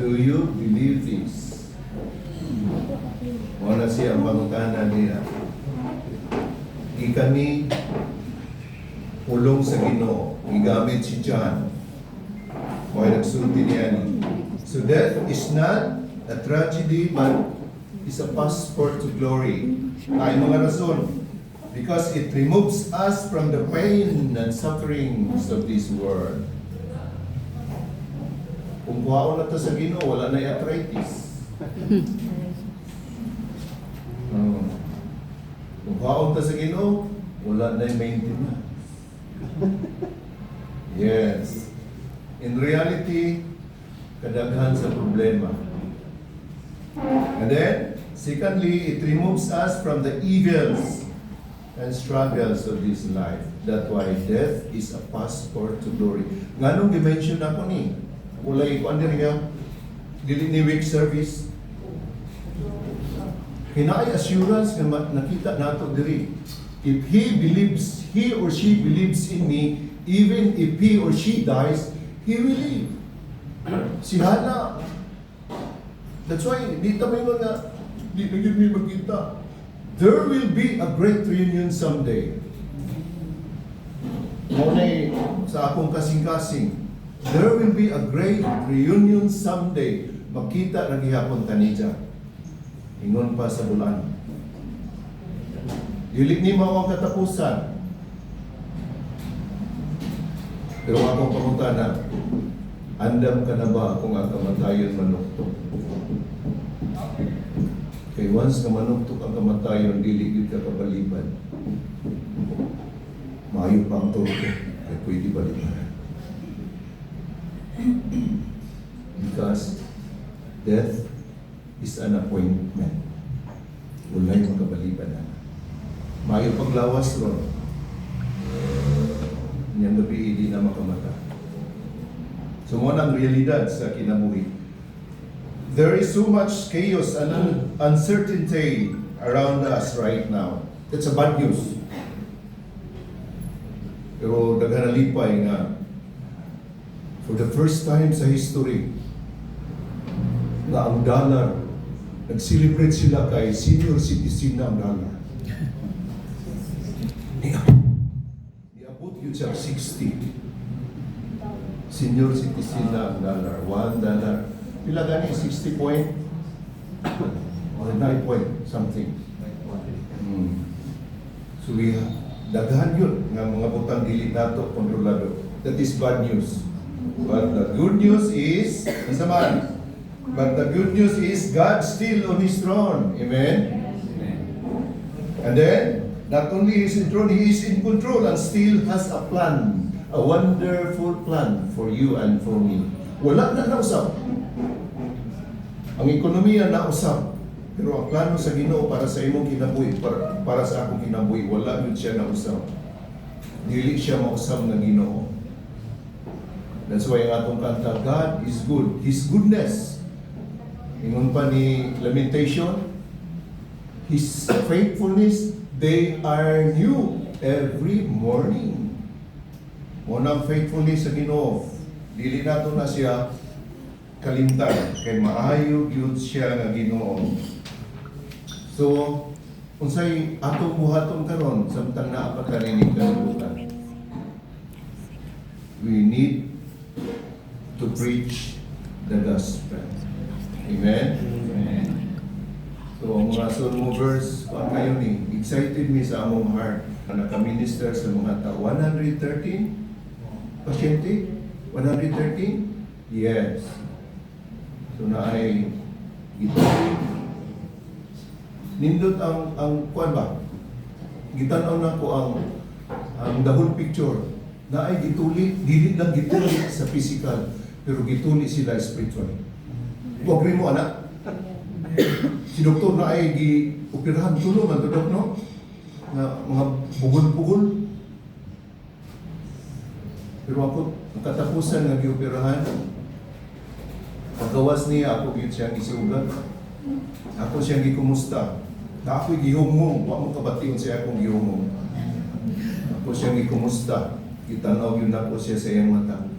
Do you believe this? Wala siya ang pangutana niya. Di kami ulong sa Ginoo. Igamit si John. Kaya nagsulti niya ni. So death is not a tragedy, but is a passport to glory. Ay mga rason. Because it removes us from the pain and sufferings of this world. Kung kuhaon na ito sa Ginoo, wala na arthritis. Kung kuhaon ito sa Ginoo, wala na maintenance. Yes. In reality, kadaghan sa problema. And then, secondly, it removes us from the evils and struggles of this life. That's why death is a passport to glory. Nganong dimension ako ni? Ulay ko andiri nga dili ni week service. Kinaay assurance nga nakita nato diri. If he or she believes in me, even if he or she dies, he will live. Si Hana. That's why dito may nga di na gyud mi magkita. There will be a great reunion someday. Muna sa akong kasing-kasing. There will be a great reunion someday. Makita na gihapon kanija. Ingon pa sa bulan. Dili ni mao ang katapusan. Pero akong pangutana, andam ka na ba kung ang kamatayon manuktok? Kay once ka manuktok ang kamatayon, dili gyud ka kabaliban. Maayo pa ang turko, kay pwede baliban. Because death is an appointment. Walay makabaliban na. Maayo paglawas ron. Niyang gabi hindi na makamata. So mo ang realidad sa kinabuhi. There is so much chaos and uncertainty around us right now. That's a bad news. Pero daghan lipay nga for the first time sa history na ang dollar, nag-celebrate sila kay senior citizen na ang dollar. Niabot yun siya 60. Senior citizen na ang dollar. $1. Pila gani? 60 point? Or 9 point something. So we have daghan yun nga mga butang dili nato kontrolado. That is bad news. But the good news is, but the good news is God still on His throne. Amen? And then, not only He's in throne, He is in control and still has a plan. A wonderful plan for you and for me. Wala na nausap. Ang ekonomiya nausap. Pero ang plano sa Ginoo para sa imong kinabuhi, para sa akong kinabuhi, wala yun siya nausap. Dili siya mausap ng Ginoo. That's why ang atong kanta, God is good. His goodness. Ingon pa ni Lamentation, His faithfulness, they are new every morning. Unang faithfulness sa Ginoo, dili nato na siya kalimtan, kay maayo gyud siya nga Ginoo. So, unsay atong buhaton karon samtang naa pa kanining kalibutan. We need to preach the gospel. Amen? Amen. So, ang mga soul movers, kayo ni, excited mi sa among heart na naka-minister sa mga tao. 113? Pasyente? 113? Yes. So, na ay ito. Nindot ang kuwan ba? Gitanaw na ko ang the whole picture. Na ay gituli, dili lang gituli sa physical, pero gituli sila spiritual. Huwag rin mo, anak. Si doktor na ay gi-operahan tulungan, dok, no? Na mga bugol-bugol. Pero ako, ang katapusan nga gi-operahan, paggawas niya, ako gid siyang isugat. Ako siyang gikumusta. Na ako'y gihumong, huwag mo kabation siya akong gihumong. Ako siyang gikumusta. Itanaw yun ako siya sa iyang mata.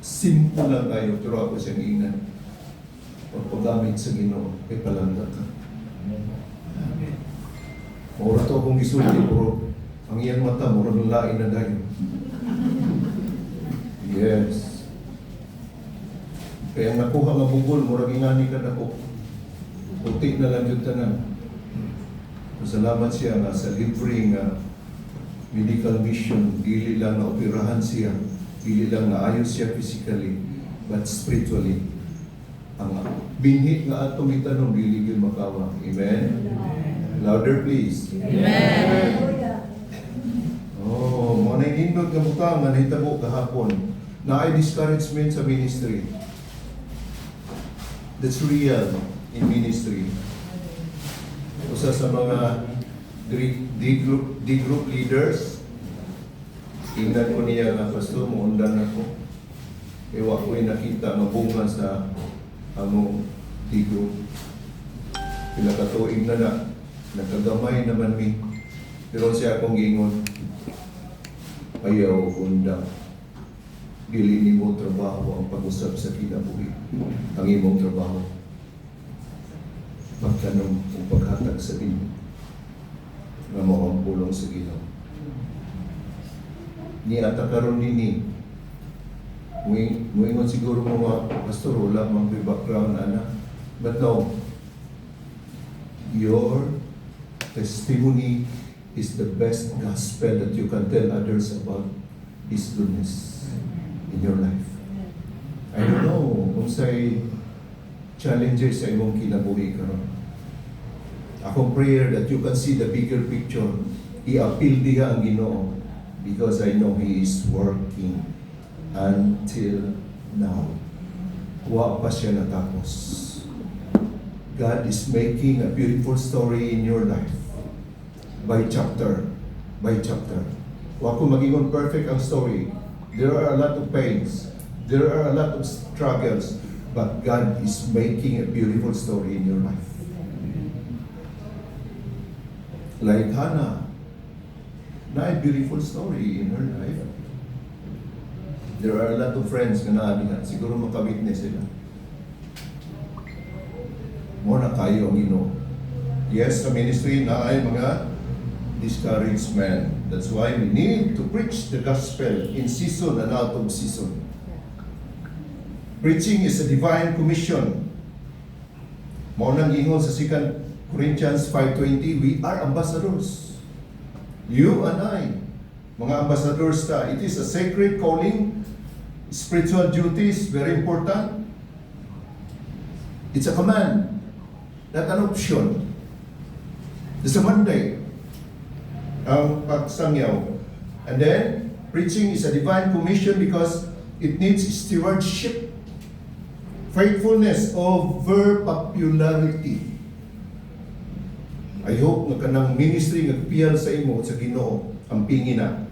Simple lang kayo, pero ako siyang ingat. Pagpagamit sa Ginoo, ay palanda ka. Maura to akong gisulti, pero ang iyang mata, mura ng lain na dayo. Yes. Kaya nakuha nga bugol, mura ingani ka na ko. Puti na lang yung tanan. Salamat siya nga sa libre nga medical mission, dili lang na operahan siya, dili lang na ayos siya physically, but spiritually. Ang binhi nga atong itanong, dili yun makawa. Amen? Louder please. Amen. Oh, mga nainindot nga butang nga nahitabo kahapon na ay discouragement sa ministry. That's real in ministry. Usa sa mga D-group leaders, tingnan ko niya nga, Pastor, muundan ako. Ewa ko'y nakita nga bunga sa among D-group. Pila katuig na, nakagamay naman mi. Pero siya akong gingon, ayaw undang. Dili ni mo trabaho ang pag-usap sa kinabuhi. Ang imong trabaho. Pagtanong o paghatag sa inyo na mo ang pulong sa Ginoo. Ni ata karon nini. Muingon siguro mga pastor, wala mang background ana. But no, your testimony is the best gospel that you can tell others about His goodness in your life. I don't know kung sa'y challenges sa imong kinabuhi karon. Akong prayer that you can see the bigger picture. I-appeal diha ang Ginoo because I know He is working until now. Wa pa siya natapos. God is making a beautiful story in your life. By chapter. By chapter. Wa ko maging perfect ang story. There are a lot of pains. There are a lot of struggles. But God is making a beautiful story in your life. Like Hannah, na a beautiful story in her life. There are a lot of friends na naalihan. Siguro makawitness sila. Mo na kayo ang Ginoo. Yes, sa ministry na ay mga discouraged men. That's why we need to preach the gospel in season and out of season. Preaching is a divine commission. Mao nang ingon sa 2 Corinthians 5:20, we are ambassadors. You and I, mga ambassadors ta. It is a sacred calling. Spiritual duties, very important. It's a command, not an option. It's a mandate. Ang pagsangyaw. And then, preaching is a divine commission because it needs stewardship. Faithfulness over popularity. I hope nga kanang ministry nga piyal sa imo sa Ginoo ang pingina.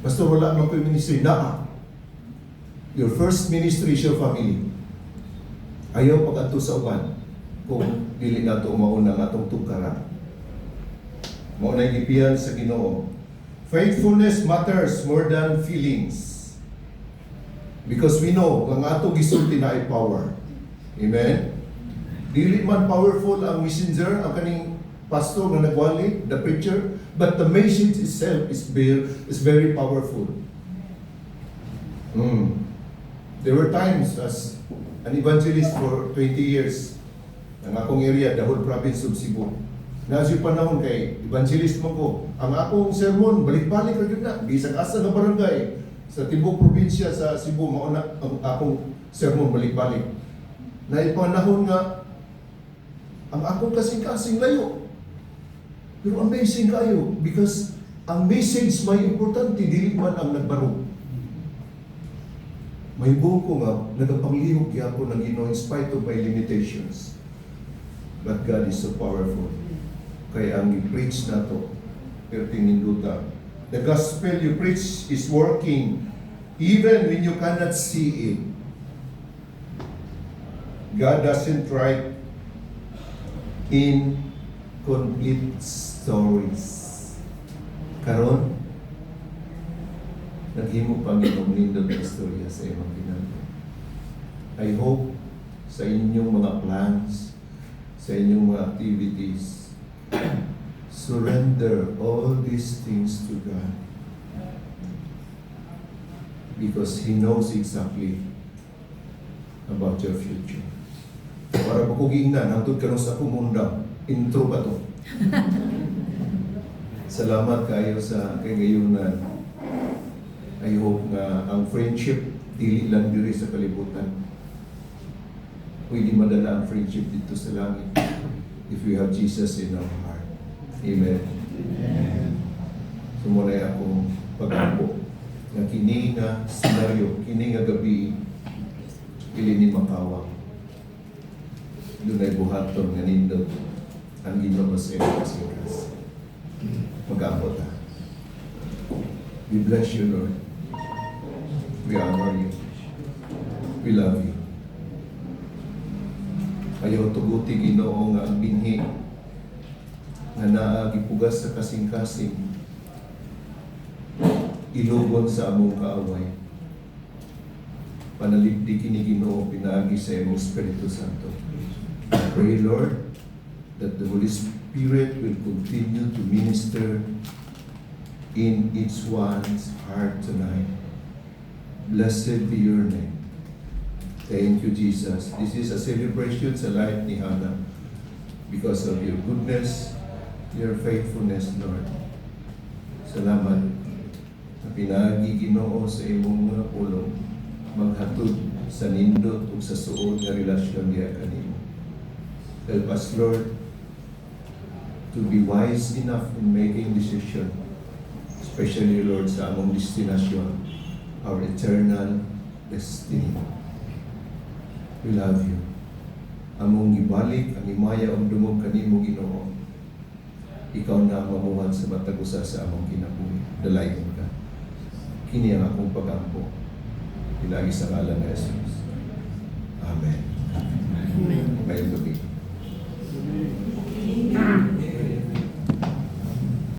Pastor, wala man ko'y ministry. Naa. Your first ministry is your family. Ayaw pag-ato sa uban kung dili nato mauna nga atong tugkara. Mauna yung ipiyal sa Ginoo. Faithfulness matters more than feelings. Because we know, ang ato gisulti na ay power. Amen? Dili man powerful ang messenger, ang kaning pastor na nagwali, the preacher, but the message itself is very powerful. There were times as an evangelist for 20 years, ang akong area, the whole province of Cebu. Nasa yung panahon kay evangelist mo ko, ang akong sermon, balik-balik na yun na, bisag asa ng barangay, sa tibok probinsya sa Cebu, mauna ang akong sermon balik-balik. Na ipanahon nga, ang akong kasing-kasing layo. Pero amazing kayo because ang message may importante, dili man ang nagbarog. May buo ko nga, nagapanglihog kaya ako ng Ginoo in spite of my limitations. But God is so powerful. Kaya ang i-preach na to, perting ninduta. The gospel you preach is working even when you cannot see it. God doesn't write incomplete stories. Karon, naghimo Panginoong nindot na istorya sa imong ginagawa. I hope sa inyong mga plans, sa inyong mga activities, surrender all these things to God. Because He knows exactly about your future. Para pagkuging na, nangtod ka sa akong undang, intro pa to. Salamat kayo sa kagayunan. I hope nga ang friendship dili lang diri sa kalibutan. Pwede madala ang friendship dito sa langit if we have Jesus in our heart. Amen. Amen. Sumuray akong pag-ampo na kini nga senaryo, kini nga gabi, ili ni makawang. Doon ay buhaton nga nindot ang Ginoo sa iyong kasikas. Mag-ampo ta. We bless you, Lord. We honor you. We love you. Ayaw tuguti Ginoo nga ang binhi nga naagipugas sa kasing-kasing ilugon sa among kaaway. Panalipdi kini Ginoo pinaagi sa imong Espiritu Santo. I pray, Lord, that the Holy Spirit will continue to minister in each one's heart tonight. Blessed be your name. Thank you, Jesus. This is a celebration sa life ni Hannah because of your goodness, your faithfulness, Lord. Salamat na pinagi Ginoo sa imong mga pulong maghatod sa nindot ug sa suod nga relasyon niya kanimo. Help us, Lord, to be wise enough in making decision, especially, Lord, sa among destination, our eternal destiny. We love you. Among gibalik ang imaya ang dumog kanimo Ginoo. Ikaw na ang mamuhat sa matag usa sa among kinabuhi. Dalayon ka. Kini ang akong pag-ampo. Ilagi sa ngalan ni Jesus. Amen. Amen. Mayong gabi.